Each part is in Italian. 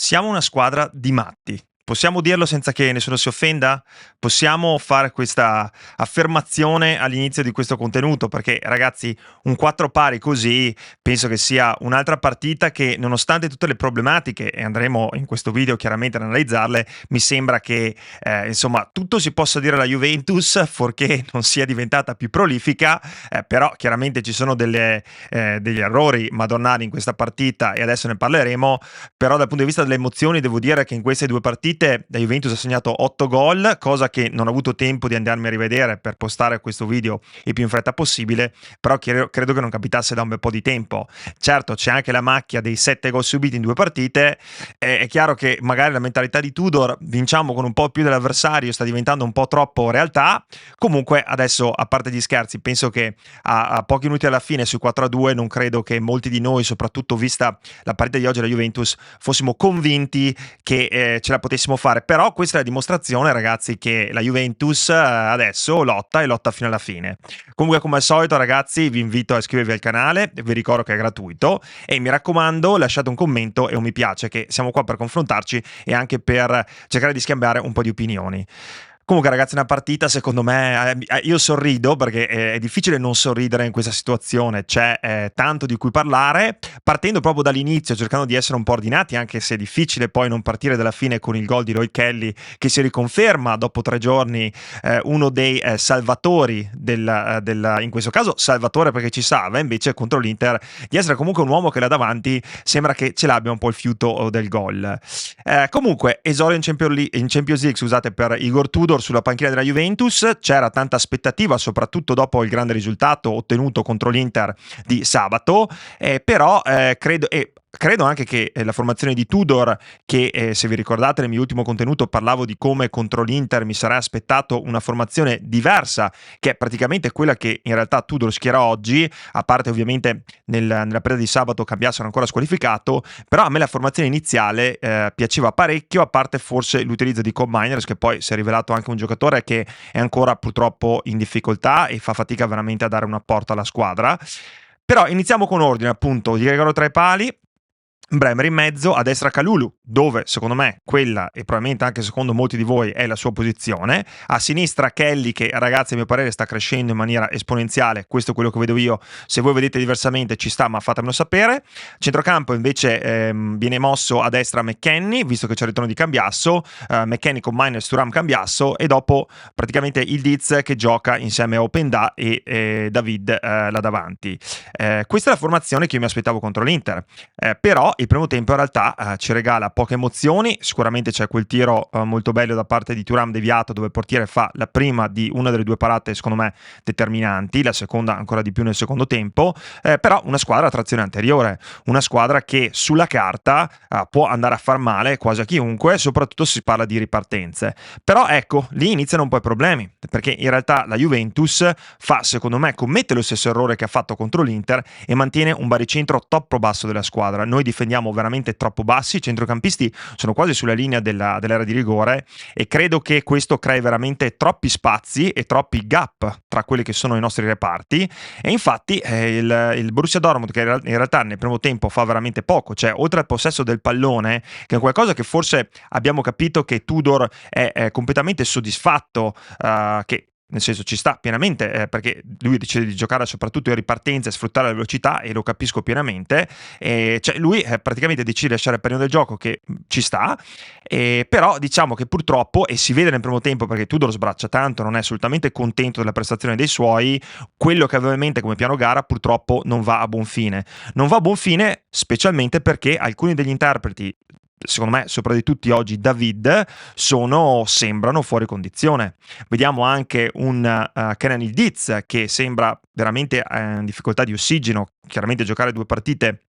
Siamo una squadra di matti. Possiamo dirlo senza che nessuno si offenda? Possiamo fare questa affermazione all'inizio di questo contenuto? Perché, ragazzi, un 4 pari così penso che sia un'altra partita che, nonostante tutte le problematiche, e andremo in questo video chiaramente ad analizzarle, mi sembra che, insomma, tutto si possa dire alla Juventus, fuorché non sia diventata più prolifica, però chiaramente ci sono degli errori madornali in questa partita e adesso ne parleremo. Però dal punto di vista delle emozioni devo dire che in queste due partite la Juventus ha segnato 8 gol, cosa che non ho avuto tempo di andarmi a rivedere per postare questo video il più in fretta possibile, però credo che non capitasse da un bel po' di tempo. Certo, c'è anche la macchia dei 7 gol subiti in due partite, è chiaro che magari la mentalità di Tudor, vinciamo con un po' più dell'avversario, sta diventando un po' troppo realtà. Comunque adesso, a parte gli scherzi, penso che a pochi minuti alla fine sui 4-2 non credo che molti di noi, soprattutto vista la partita di oggi della Juventus, fossimo convinti che ce la potessimo fare. Però questa è la dimostrazione, ragazzi, che la Juventus adesso lotta e lotta fino alla fine. Comunque, come al solito, ragazzi, vi invito a iscrivervi al canale, vi ricordo che è gratuito, e mi raccomando, lasciate un commento e un mi piace, che siamo qua per confrontarci e anche per cercare di scambiare un po' di opinioni. Comunque, ragazzi, una partita, secondo me, io sorrido perché è difficile non sorridere in questa situazione, c'è tanto di cui parlare, partendo proprio dall'inizio, cercando di essere un po' ordinati, anche se è difficile poi non partire dalla fine con il gol di Roy Kelly, che si riconferma dopo 3 giorni uno dei salvatori in questo caso salvatore perché ci salva, invece contro l'Inter, di essere comunque un uomo che là davanti sembra che ce l'abbia un po' il fiuto del gol. Comunque, esordio in Champions League, scusate, per Igor Tudor sulla panchina della Juventus. C'era tanta aspettativa, soprattutto dopo il grande risultato ottenuto contro l'Inter di sabato, però credo anche che la formazione di Tudor, che se vi ricordate nel mio ultimo contenuto parlavo di come contro l'Inter mi sarei aspettato una formazione diversa, che è praticamente quella che in realtà Tudor schiera oggi, a parte ovviamente nella partita di sabato cambiassero ancora squalificato, però a me la formazione iniziale piaceva parecchio, a parte forse l'utilizzo di Cobb Miners, che poi si è rivelato anche un giocatore che è ancora purtroppo in difficoltà e fa fatica veramente a dare un apporto alla squadra. Però iniziamo con ordine, appunto, di Gregorio tra i pali, Bremer in mezzo, a destra Kalulu, dove secondo me quella, e probabilmente anche secondo molti di voi, è la sua posizione. A sinistra Kelly, che, ragazzi, a mio parere sta crescendo in maniera esponenziale, questo è quello che vedo io. Se voi vedete diversamente ci sta, ma fatemelo sapere. Centrocampo invece viene mosso a destra McKennie, visto che c'è il ritorno di Cambiasso, McKennie con Miners, Thuram, Cambiasso, e dopo praticamente il Diz che gioca insieme a Openda e David là davanti. Questa è la formazione che io mi aspettavo contro l'Inter, però il primo tempo in realtà ci regala poche emozioni. Sicuramente c'è quel tiro molto bello da parte di Thuram deviato, dove il portiere fa la prima di una delle due parate secondo me determinanti, la seconda ancora di più nel secondo tempo, però una squadra a trazione anteriore, una squadra che sulla carta può andare a far male quasi a chiunque, soprattutto se si parla di ripartenze. Però ecco, lì iniziano un po' i problemi, perché in realtà la Juventus secondo me commette lo stesso errore che ha fatto contro l'Inter e mantiene un baricentro troppo basso della squadra. Noi difendiamo veramente troppo bassi, i centrocampisti sono quasi sulla linea dell'area di rigore, e credo che questo crei veramente troppi spazi e troppi gap tra quelli che sono i nostri reparti. E infatti il Borussia Dortmund, che in realtà nel primo tempo fa veramente poco, cioè oltre al possesso del pallone, che è qualcosa che forse abbiamo capito che Tudor è completamente soddisfatto, che nel senso ci sta pienamente, perché lui decide di giocare soprattutto in ripartenza e sfruttare la velocità, e lo capisco pienamente, cioè lui praticamente decide di lasciare il pallone del gioco, che ci sta, però diciamo che purtroppo, e si vede nel primo tempo perché Tudor sbraccia tanto, non è assolutamente contento della prestazione dei suoi, quello che aveva in mente come piano gara purtroppo non va a buon fine. Non va a buon fine specialmente perché alcuni degli interpreti, secondo me sopra di tutti oggi David, sembrano fuori condizione. Vediamo anche un Kenan Yildiz che sembra veramente in difficoltà di ossigeno. Chiaramente giocare 2 partite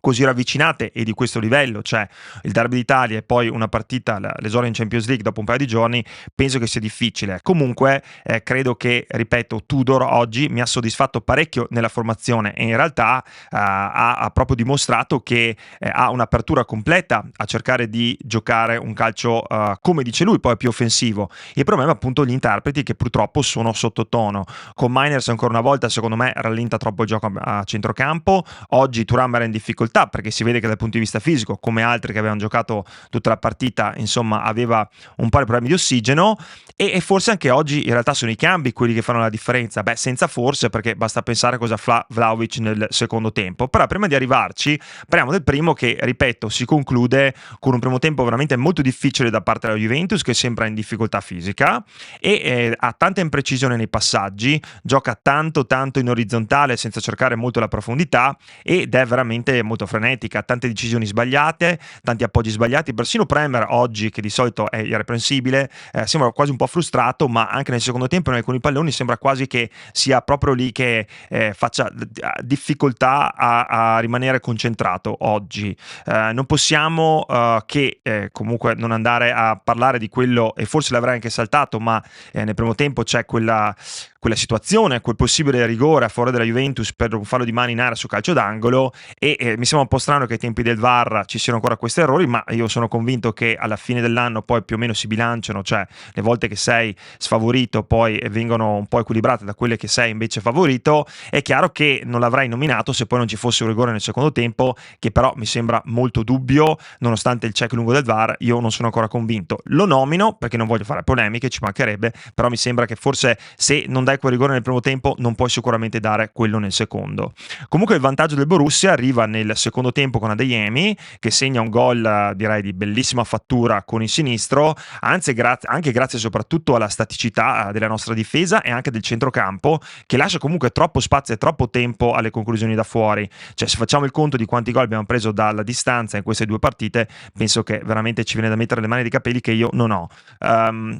così ravvicinate e di questo livello, cioè il derby d'Italia e poi una partita, l'esordio in Champions League dopo un paio di giorni, penso che sia difficile. Comunque credo che, ripeto, Tudor oggi mi ha soddisfatto parecchio nella formazione, e in realtà ha proprio dimostrato che ha un'apertura completa a cercare di giocare un calcio come dice lui, poi più offensivo. Il problema è appunto gli interpreti, che purtroppo sono sottotono. Con Miners ancora una volta secondo me rallenta troppo il gioco a centrocampo. Oggi Thuram era in difficoltà difficoltà, perché si vede che dal punto di vista fisico, come altri che avevano giocato tutta la partita, insomma aveva un po' di problemi di ossigeno, e forse anche oggi in realtà sono i cambi quelli che fanno la differenza. Beh, senza forse, perché basta pensare cosa fa Vlahovic nel secondo tempo. Però prima di arrivarci parliamo del primo, che ripeto si conclude con un primo tempo veramente molto difficile da parte della Juventus, che sembra in difficoltà fisica e ha tanta imprecisione nei passaggi, gioca tanto in orizzontale senza cercare molto la profondità, ed è veramente molto frenetica, tante decisioni sbagliate, tanti appoggi sbagliati. Persino Bremer oggi, che di solito è irreprensibile, sembra quasi un po' frustrato, ma anche nel secondo tempo in alcuni palloni sembra quasi che sia proprio lì che faccia difficoltà a rimanere concentrato oggi. Non possiamo che comunque non andare a parlare di quello, e forse l'avrei anche saltato, ma nel primo tempo c'è quella situazione, quel possibile rigore a favore della Juventus per un fallo di mano in area su calcio d'angolo, e mi sembra un po' strano che ai tempi del VAR ci siano ancora questi errori, ma io sono convinto che alla fine dell'anno poi più o meno si bilanciano, cioè le volte che sei sfavorito poi vengono un po' equilibrate da quelle che sei invece favorito. È chiaro che non l'avrei nominato se poi non ci fosse un rigore nel secondo tempo, che però mi sembra molto dubbio, nonostante il check lungo del VAR. Io non sono ancora convinto, lo nomino perché non voglio fare polemiche, ci mancherebbe, però mi sembra che forse se non dai quel rigore nel primo tempo non puoi sicuramente dare quello nel secondo. Comunque il vantaggio del Borussia arriva nel secondo tempo con Adeyemi, che segna un gol direi di bellissima fattura con il sinistro, anzi anche grazie soprattutto alla staticità della nostra difesa e anche del centrocampo, che lascia comunque troppo spazio e troppo tempo alle conclusioni da fuori. Cioè, se facciamo il conto di quanti gol abbiamo preso dalla distanza in queste due partite, penso che veramente ci viene da mettere le mani nei capelli, che io non ho.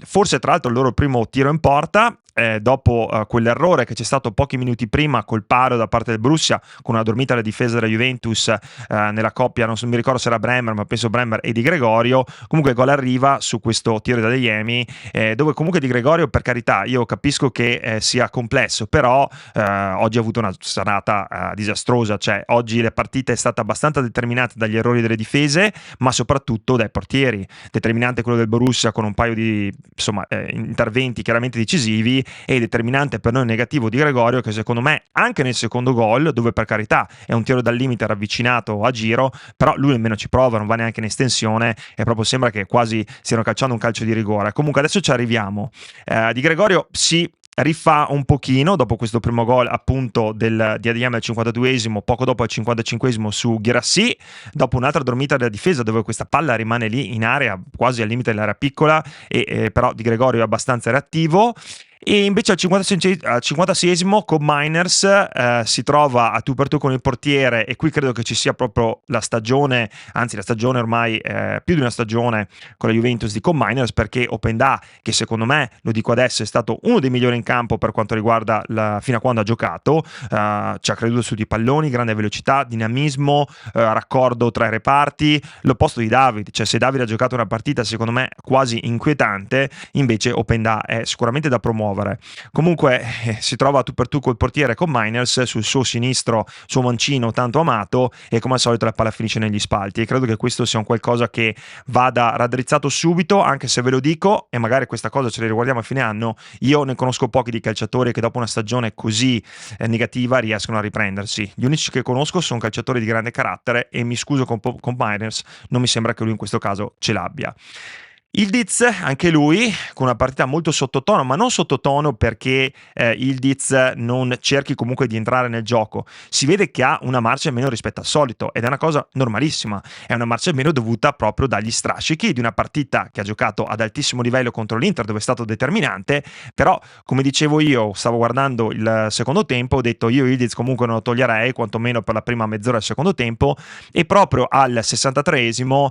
Forse tra l'altro il loro primo tiro in porta, dopo quell'errore che c'è stato pochi minuti prima col paro da parte del Borussia, con una dormita alla difesa della Juventus nella coppia, non mi ricordo se era Bremer, ma penso Bremer e Di Gregorio. Comunque il gol arriva su questo tiro da Adeyemi, dove comunque Di Gregorio, per carità, io capisco che sia complesso, però oggi ha avuto una serata disastrosa. Cioè oggi la partita è stata abbastanza determinata dagli errori delle difese, ma soprattutto dai portieri. Determinante quello del Borussia con un paio di interventi chiaramente decisivi, e determinante per noi negativo di Gregorio, che secondo me anche nel secondo gol, dove per carità è un tiro dal limite ravvicinato a giro, però lui almeno ci prova, non va neanche in estensione e proprio sembra che quasi stiano calciando un calcio di rigore. Comunque adesso ci arriviamo. Di Gregorio si rifà un pochino dopo questo primo gol appunto di Adeyemi al 52esimo, poco dopo al 55esimo su Guirassy, dopo un'altra dormita della difesa dove questa palla rimane lì in area quasi al limite dell'area piccola, e però Di Gregorio è abbastanza reattivo. E invece al 56esimo con Miners si trova a tu per tu con il portiere, e qui credo che ci sia proprio la stagione, anzi la stagione ormai più di una stagione con la Juventus di con Miners, perché Openda, che secondo me, lo dico adesso, è stato uno dei migliori in campo per quanto riguarda fino a quando ha giocato, ci ha creduto su di palloni, grande velocità, dinamismo, raccordo tra i reparti, l'opposto di David. Cioè se David ha giocato una partita secondo me quasi inquietante, invece Openda è sicuramente da promuovere. Comunque si trova tu per tu col portiere con Miners sul suo sinistro, suo mancino tanto amato, e come al solito la palla finisce negli spalti, e credo che questo sia un qualcosa che vada raddrizzato subito, anche se ve lo dico, e magari questa cosa ce la riguardiamo a fine anno, io ne conosco pochi di calciatori che dopo una stagione così negativa riescono a riprendersi. Gli unici che conosco sono calciatori di grande carattere, e mi scuso con Miners, non mi sembra che lui in questo caso ce l'abbia. Yildiz, anche lui con una partita molto sottotono, ma non sottotono perché Yildiz non cerchi comunque di entrare nel gioco. Si vede che ha una marcia in meno rispetto al solito, ed è una cosa normalissima. È una marcia in meno dovuta proprio dagli strascichi di una partita che ha giocato ad altissimo livello contro l'Inter, dove è stato determinante. Però, come dicevo io, stavo guardando il secondo tempo, ho detto io Yildiz comunque non lo toglierei, quantomeno per la prima mezz'ora del secondo tempo, e proprio al 63esimo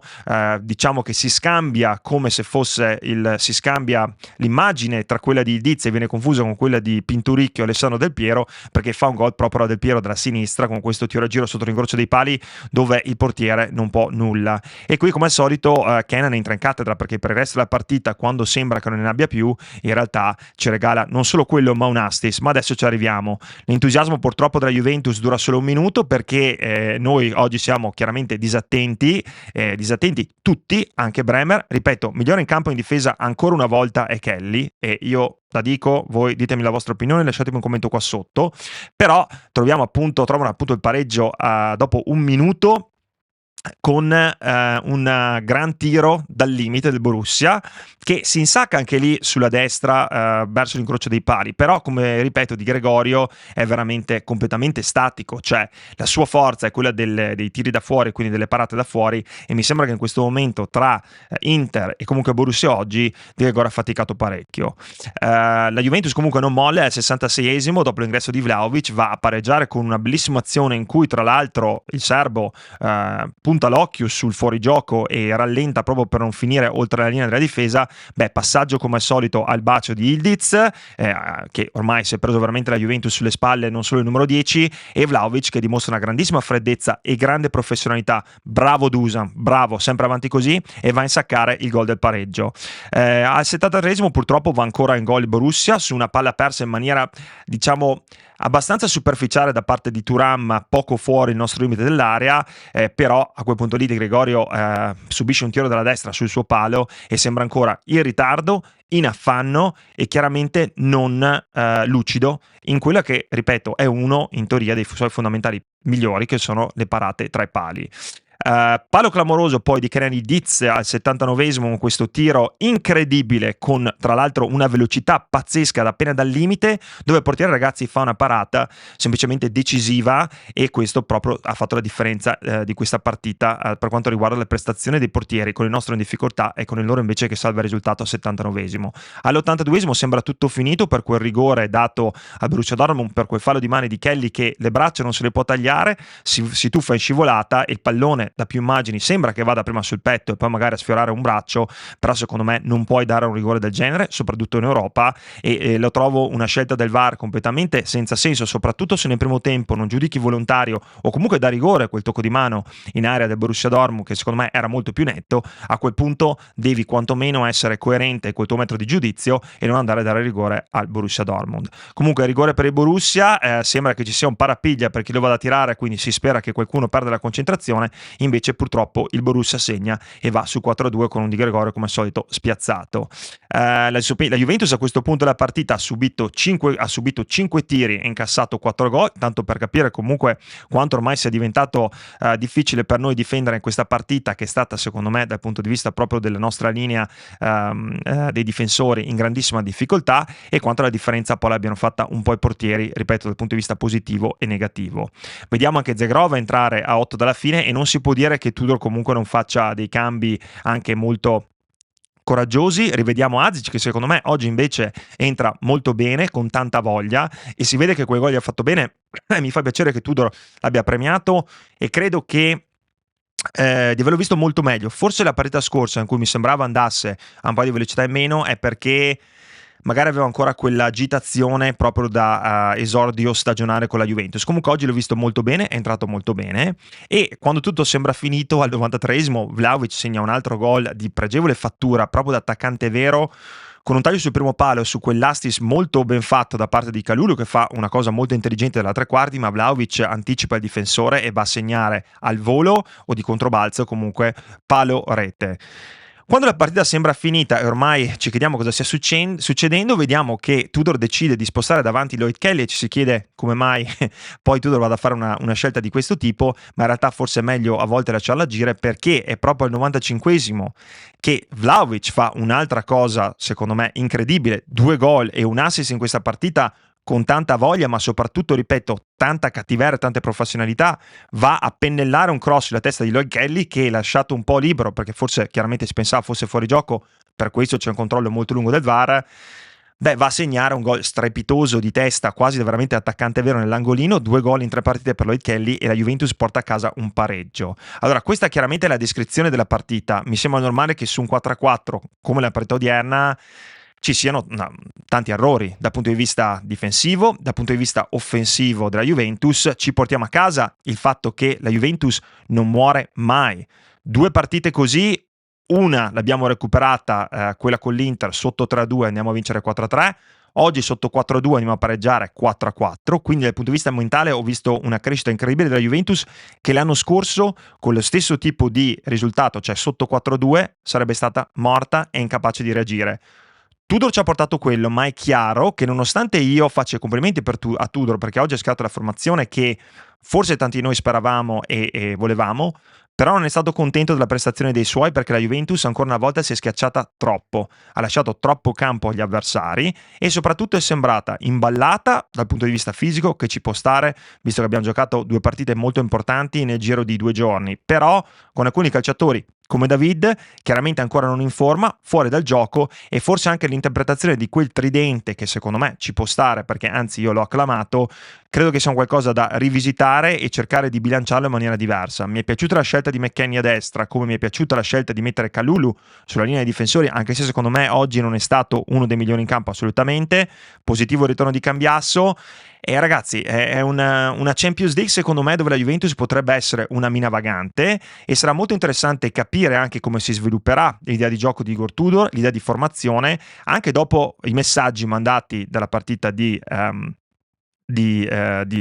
diciamo che si scambia come se fosse si scambia l'immagine tra quella di Yildiz e viene confusa con quella di Pinturicchio e Alessandro Del Piero, perché fa un gol proprio a Del Piero dalla sinistra con questo tiro a giro sotto l'incrocio dei pali dove il portiere non può nulla. E qui come al solito Kenan entra in cattedra, perché per il resto della partita, quando sembra che non ne abbia più, in realtà ci regala non solo quello ma un assist. Ma adesso ci arriviamo. L'entusiasmo purtroppo della Juventus dura solo un minuto, perché noi oggi siamo chiaramente disattenti tutti, anche Bremer. Ripeto, migliore in campo e in difesa ancora una volta è Kelly, e io la dico, voi ditemi la vostra opinione, lasciatemi un commento qua sotto, però trovano appunto il pareggio dopo un minuto con un gran tiro dal limite del Borussia, che si insacca anche lì sulla destra verso l'incrocio dei pali, però come ripeto Di Gregorio è veramente completamente statico, cioè la sua forza è quella dei tiri da fuori, quindi delle parate da fuori, e mi sembra che in questo momento tra Inter e comunque Borussia oggi Di Gregorio ha faticato parecchio. La Juventus comunque non molla, al 66esimo dopo l'ingresso di Vlahovic va a pareggiare con una bellissima azione in cui tra l'altro il serbo punta l'occhio sul fuorigioco e rallenta proprio per non finire oltre la linea della difesa. Passaggio come al solito al bacio di Ildiz, che ormai si è preso veramente la Juventus sulle spalle, non solo il numero 10, e Vlahovic che dimostra una grandissima freddezza e grande professionalità. Bravo Dusan, bravo, sempre avanti così, e va a insaccare il gol del pareggio. Al 73esimo purtroppo va ancora in gol il Borussia su una palla persa in maniera, diciamo, abbastanza superficiale da parte di Thuram, poco fuori il nostro limite dell'area, però a quel punto lì Di Gregorio subisce un tiro dalla destra sul suo palo e sembra ancora in ritardo, in affanno e chiaramente non lucido in quella che, ripeto, è uno in teoria dei suoi fondamentali migliori, che sono le parate tra i pali. Palo clamoroso poi di Kenan Ildiz al 79esimo con questo tiro incredibile con tra l'altro una velocità pazzesca da appena dal limite, dove il portiere, ragazzi, fa una parata semplicemente decisiva, e questo proprio ha fatto la differenza di questa partita per quanto riguarda le prestazioni dei portieri, con il nostro in difficoltà e con il loro invece che salva il risultato al 79esimo. All'82esimo sembra tutto finito per quel rigore dato al Borussia Dortmund, per quel fallo di mani di Kelly che le braccia non se le può tagliare, si tuffa in scivolata e il pallone da più immagini sembra che vada prima sul petto e poi magari a sfiorare un braccio, però secondo me non puoi dare un rigore del genere, soprattutto in Europa, e lo trovo una scelta del VAR completamente senza senso, soprattutto se nel primo tempo non giudichi volontario o comunque da rigore quel tocco di mano in area del Borussia Dortmund, che secondo me era molto più netto. A quel punto devi quantomeno essere coerente col tuo metodo di giudizio e non andare a dare rigore al Borussia Dortmund. Comunque rigore per il Borussia, sembra che ci sia un parapiglia per chi lo vada a tirare, quindi si spera che qualcuno perda la concentrazione. Invece purtroppo il Borussia segna e va su 4-2 con un Di Gregorio come al solito spiazzato. La Juventus a questo punto della partita ha subito 5 tiri e incassato 4 gol, tanto per capire comunque quanto ormai sia diventato difficile per noi difendere in questa partita, che è stata secondo me dal punto di vista proprio della nostra linea dei difensori in grandissima difficoltà, e quanto la differenza poi l'abbiano fatta un po' i portieri, ripeto, dal punto di vista positivo e negativo. Vediamo anche Zegrova entrare a 8 dalla fine, e non si può dire che Tudor comunque non faccia dei cambi anche molto coraggiosi. Rivediamo Azic, che secondo me oggi invece entra molto bene, con tanta voglia, e si vede che quei gol li ha fatto bene. Mi fa piacere che Tudor l'abbia premiato, e credo che di averlo visto molto meglio. Forse la partita scorsa in cui mi sembrava andasse a un po' di velocità in meno è perché magari aveva ancora quell'agitazione proprio da esordio stagionale con la Juventus. Comunque oggi l'ho visto molto bene, è entrato molto bene, e quando tutto sembra finito al 93esimo Vlahovic segna un altro gol di pregevole fattura, proprio da attaccante vero, con un taglio sul primo palo e su quell'assist molto ben fatto da parte di Kalulu, che fa una cosa molto intelligente dalla tre quarti, ma Vlahovic anticipa il difensore e va a segnare al volo o di controbalzo, comunque palo rete. Quando la partita sembra finita e ormai ci chiediamo cosa stia succedendo, vediamo che Tudor decide di spostare davanti Lloyd Kelly, e ci si chiede come mai poi Tudor vada a fare una scelta di questo tipo, ma in realtà forse è meglio a volte lasciarla agire, perché è proprio al 95esimo che Vlahovic fa un'altra cosa secondo me incredibile, 2 gol e un assist in questa partita, con tanta voglia, ma soprattutto, ripeto, tanta cattiveria, tante professionalità, va a pennellare un cross sulla testa di Lloyd Kelly, che è lasciato un po' libero, perché forse chiaramente si pensava fosse fuori gioco, per questo c'è un controllo molto lungo del VAR. Va a segnare un gol strepitoso di testa, quasi da veramente attaccante vero nell'angolino, 2 gol in 3 partite per Lloyd Kelly, e la Juventus porta a casa un pareggio. Allora, questa chiaramente è la descrizione della partita. Mi sembra normale che su un 4-4, come la partita odierna, ci siano tanti errori dal punto di vista difensivo, dal punto di vista offensivo della Juventus. Ci portiamo a casa il fatto che la Juventus non muore mai. 2 partite così, una l'abbiamo recuperata, quella con l'Inter, sotto 3-2, andiamo a vincere 4-3. Oggi sotto 4-2 andiamo a pareggiare 4-4, quindi dal punto di vista mentale ho visto una crescita incredibile della Juventus, che l'anno scorso con lo stesso tipo di risultato, cioè sotto 4-2, sarebbe stata morta e incapace di reagire. Tudor ci ha portato quello, ma è chiaro che nonostante io faccia complimenti a Tudor, perché oggi ha scritto la formazione che forse tanti di noi speravamo e volevamo, però non è stato contento della prestazione dei suoi, perché la Juventus ancora una volta si è schiacciata troppo, ha lasciato troppo campo agli avversari e soprattutto è sembrata imballata dal punto di vista fisico, che ci può stare, visto che abbiamo giocato 2 partite molto importanti nel giro di 2 giorni, però con alcuni calciatori come David, chiaramente ancora non in forma, fuori dal gioco, e forse anche l'interpretazione di quel tridente che secondo me ci può stare, perché anzi io l'ho acclamato, credo che sia un qualcosa da rivisitare e cercare di bilanciarlo in maniera diversa. Mi è piaciuta la scelta di McKennie a destra, come mi è piaciuta la scelta di mettere Kalulu sulla linea dei difensori, anche se secondo me oggi non è stato uno dei migliori in campo assolutamente. Positivo il ritorno di Cambiasso. E ragazzi, è una Champions League secondo me dove la Juventus potrebbe essere una mina vagante, e sarà molto interessante capire anche come si svilupperà l'idea di gioco di Igor Tudor, l'idea di formazione, anche dopo i messaggi mandati dalla partita di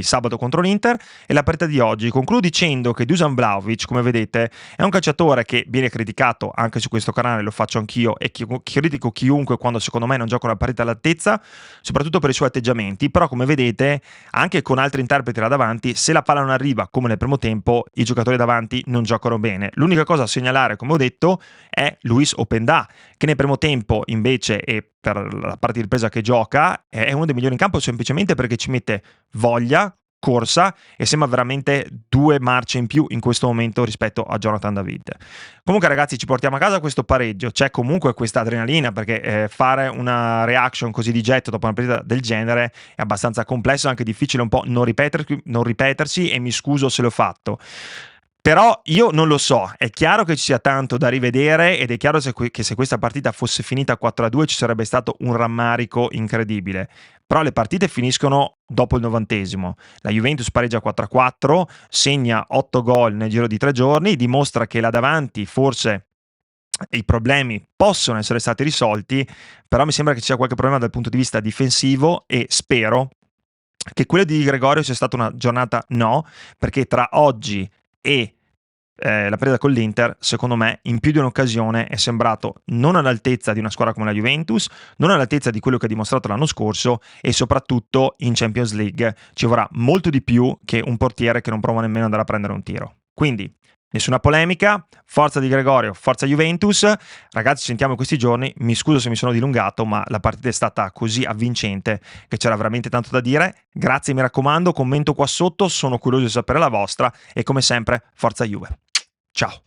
sabato contro l'Inter e la partita di oggi. Concludo dicendo che Dusan Vlahovic, come vedete, è un calciatore che viene criticato anche su questo canale, lo faccio anch'io, e critico chiunque quando secondo me non gioca una partita all'altezza, soprattutto per i suoi atteggiamenti, però come vedete anche con altri interpreti là davanti, se la palla non arriva come nel primo tempo, i giocatori davanti non giocano bene. L'unica cosa da segnalare, come ho detto, è Luis Openda, che nel primo tempo invece, e per la parte di ripresa che gioca, è uno dei migliori in campo, semplicemente perché ci mette voglia, corsa, e sembra veramente 2 marce in più in questo momento rispetto a Jonathan David. Comunque ragazzi, ci portiamo a casa questo pareggio, c'è comunque questa adrenalina, perché fare una reaction così di getto dopo una partita del genere è abbastanza complesso, anche difficile un po' non ripetersi, e mi scuso se l'ho fatto. Però io non lo so, è chiaro che ci sia tanto da rivedere, ed è chiaro che se questa partita fosse finita 4-2 ci sarebbe stato un rammarico incredibile. Però le partite finiscono dopo il 90°. La Juventus pareggia 4-4, segna 8 gol nel giro di 3 giorni, dimostra che là davanti forse i problemi possono essere stati risolti, però mi sembra che ci sia qualche problema dal punto di vista difensivo, e spero che quello di Gregorio sia stata una giornata perché tra oggi e la partita con l'Inter, secondo me, in più di un'occasione è sembrato non all'altezza di una squadra come la Juventus, non all'altezza di quello che ha dimostrato l'anno scorso, e soprattutto in Champions League ci vorrà molto di più che un portiere che non prova nemmeno ad andare a prendere un tiro. Quindi nessuna polemica, forza di Gregorio, forza Juventus. Ragazzi, ci sentiamo in questi giorni, mi scuso se mi sono dilungato, ma la partita è stata così avvincente che c'era veramente tanto da dire. Grazie, mi raccomando, commento qua sotto, sono curioso di sapere la vostra, e come sempre, forza Juve. Ciao.